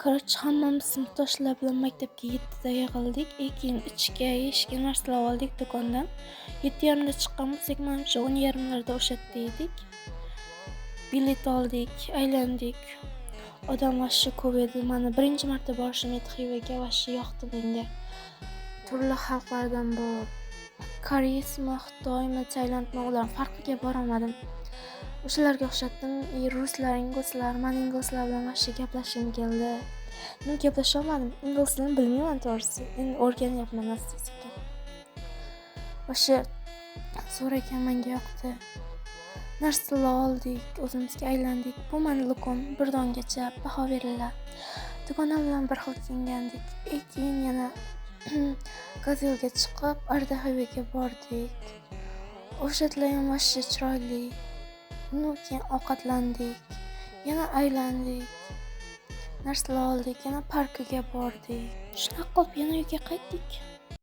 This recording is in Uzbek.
Короче, hammamiz sinfdoshlar bilan maktabga 7da yig'ildik. Keyin ichga yeyishga narsalar oldik do'kondan. 7:30da chiqqan bo'lsak, manimcha 10:30larda o'sha yerda edik. Bilet oldik, aylandik. Odam vashshi ko'p edi. Mana birinchi marta borishim edi Xivaga, vashshi yoqdi menga. Turli xalqlardan bor. Koreysmi, Xitoymi, Tailandmi, ular farqiga boramadim. O'shalarga o'xshatdim. Ruslar, inglizlar, men inglizlar bilan vashshi gaplashim keldi. Men gaplasha olmadim. Ingliz tilini bilmayman to'g'risi. Endi o'rganyapman asta-sekin. O'sha so'ragan menga yoqdi. Narsalar oldik, o'zimizga aylandik. Bu meni Lukon 1 dongacha baho beriladi. Do'konlar bilan bir xil kiyingandik. Keyin yana Gazelga chiqib, Ardaxivaga bordik. O'shatlar ham vashshi chiroyli. Keyin ovqatlandik. Yana aylandik. Narsalar oldik, yana parkiga bordik. Shunaqa qilib yana uyga qaytdik.